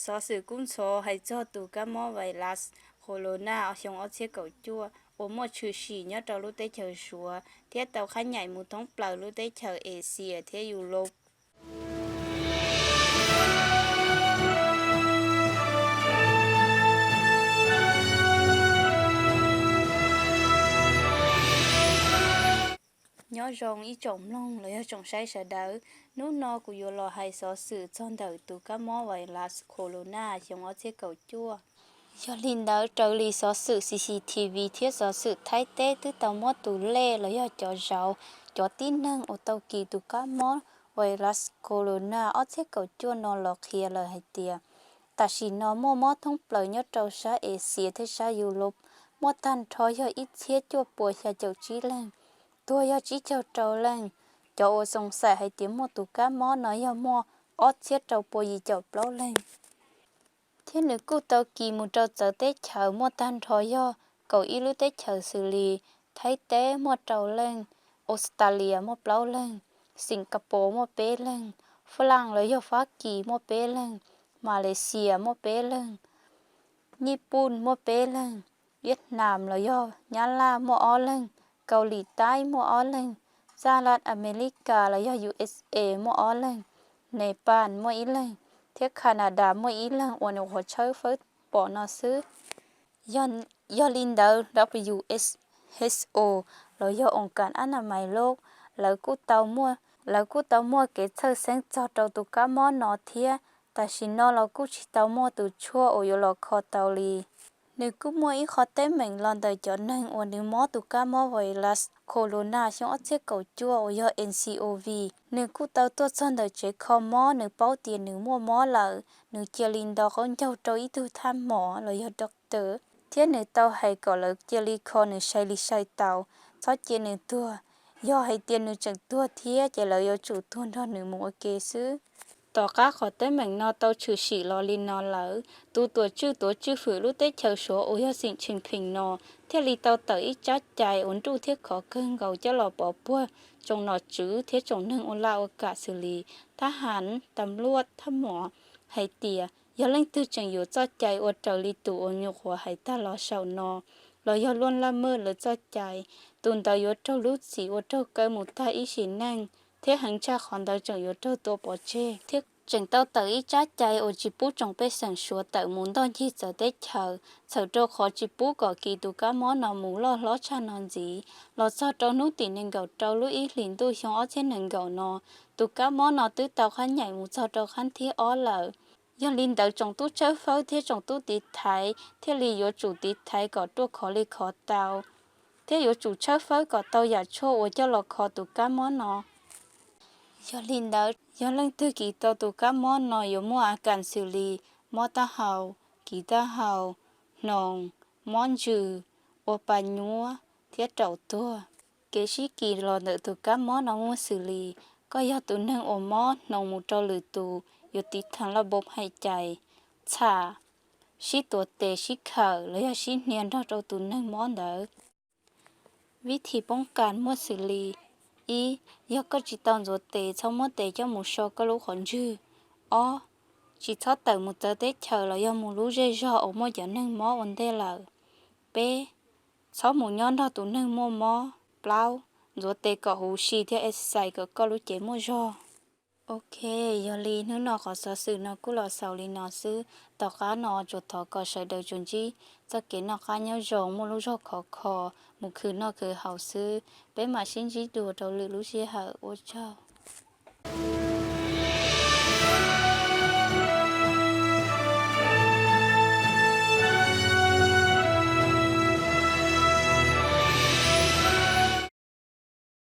ซอสื่อกุ้งโซให้จอตูกามอไวรัสโคโรนาเอาชงเอาเชื้อเก่าจั่วโอหมดชื่อฉีเนาะเรารู้ได้เจอชัวเทียเตาขันใหญ่หมู่ท้องเปล่ารู้ได้เจอเอเชียเทียยุโรปnhớ rong ý trồng long lấy trồng sai sợ đỡ nút no của yo lo hay xó sự trong đời từ các món virus corona trong ở chế cầu chua do linh đỡ trợ lý xó sự CCTV thiết xó sự thái tế từ tàu mót tù lê lấy cho rau cho tin nâng ô tàu kỳ từ các món virus corona ở chế cầu chua nó lọt kia lời hay tiệt ta chỉ nó mua mót thông lời nhớ trâu sa Asia thế sa Europe mót tan thôi cho ít thiết chua bùa cho chậu chí lên tôi giờ chỉ cho trâu lên cho sông sài hay tiếng một tụ cá mó nói giờ mua ót chết trâu bồi gì chậu lâu lên thế nữa cô tao kỳ một trâu chờ tết chờ mua tan thôi giờ cậu ý lúc tết chờ xử lý thấy té mua trâu lên Australia mua lâu lên Singapore mua bé lên Phlang lấy giờ Hoa Kỳ mua bé lên Malaysia mua bé lên Nhật mua bé lên Việt Nam lấy giờ Nhật Bản mua ó lênเกาหลีใต้มัวอ้อเล่งสหรัฐอเมริกาและUSA มัวอ้อเล่งเนปาลมัวอีเล่งเที่ยแคนาดามัวอีเล่งวันหัวเชยเฟิร์สปอนอซื้อยอลินเดอร์ WHO แล้วยอองค์การอนามัยโลกแล้วกูเตามัวเกตเธอเซงจอดตุกามอนอเทียแต่ชินนอแล้วกูชิเตามัวตุชั่วโอยลอคอเตาลีนึกกูมัวอีขอเต้เหม่งลอนเดจอนึงวันนึงมอตุกามอไวรัสโคโรนาช่องอัดเชื้อเก่าจั่วโอยNCOV นึกกูเตาตัวซันเดเจคอมอนึกเป้าเตียนนึกมัวมอเหล่านึกเจลินดอกเขาเจ้าโจอีตูทำหมอเลยด็อกเตอร์เทียนนึกเตาให้ก่อเลยเจลิคอนึกใช้ลิใช้เตาซอเจนึกตัวย่อให้เตียนนึกจังตัวเทียจะเลยยอจู่ทวนทอนนึกมัวเกซื้อต่อก้าขอเต้เหม่งนอเตาชื่อฉีลอลินนอเหล่าตัวชื่อฝือรู้เต้เชอชัวโอยสิ่งชิงพิงนอเที่ยลีเตาเตออีจัดใจอุ่นจู่เที่ยขอเกินเกาจะหล่อปอปัวจงหนอจื้อเที่ยจงนึ่งอุลาโอกาสสิลีทหารตำรวจทหมอไฮเตียยอเล่งตื้อจังอยู่จัดใจอดเจ้าลีตูอยุหัวไฮตาลอเฉานอเรายอล้วนละเมิดหรือจัดใจตุนตายดเจ้ารู้สีอดเจ้าเกยหมุตาอีฉินนั่งเที่ยหังชาขอนดาวจังอยู่เจ้าตัวปอเช่เที่ยจังเต้าเตออีจัดใจโอจิปูจงไปสั่งชัวเตอมุนตอนที่จะได้เฉาโจขอจิปูก่อกีตุกามอนอหมูล้อชานอนจีล้อซอโจนุติหนึ่งเก่าเจ้าลุอีหลินตู้ชงอ้อเช่นหนึ่งเก่านอตุกามอนอตื้อเตาขันใหญ่หมูซอโจขันที่อ้อเหล่ยอลินเตาจงตู้เช้าเฝ้าเที่ยจงตู้ติดไทยเที่ยลีโยจูติดไทยก่อตัวขอลีขอเตาเที่ยโยจูเช้าเฝ้าก่อเตาอย่าโชว์เจ้าหลอกคอตุกามอนอยอลินเตายอลังตื้อกีตอตุกามอนนอยมัวอาการสิลีมอตาเฮากีตาเฮานองมอนจือโอปัญญัวเทียเจ้าตัวเกชิกีรอเดตุกามอนมัวสิลีก็ยอตุนึงโอมอนองมูเจ้าลือตูอยู่ติดทางระบบหายใจชาชิตัวเตชิขาเลยชิเนียนเราเจ้าตุนึงมอนเดอวิธีป้องกันมัวสิลียก็จิตอนรถเตะชาวมอเตะจะมูชอก็รู้ขอนจื้ออ๋อจิตทอดแต่มูเตะเตะเฉยแล้วยังมูรู้เจาะออกมาอย่างนึงมอวันเตะเลยเป้ชาวมูย้อนเราตัวนึงมอเปล่ารถเตะก็หูชีที่เอสไซก็รู้เจมจ่อโอเคยอลีนึกนอขอสื่อนอกุหลาบสาวลีนอซื้อต่อก้านอจุดทอก็ใช้เดินจนจีจะเก็บนอก้าเนื้อจงมูรู้จอคอมูคือนอคือเฮาซื้อเป็นมาชินจีดูเราลือรู้เสียหาโอ้เจ้า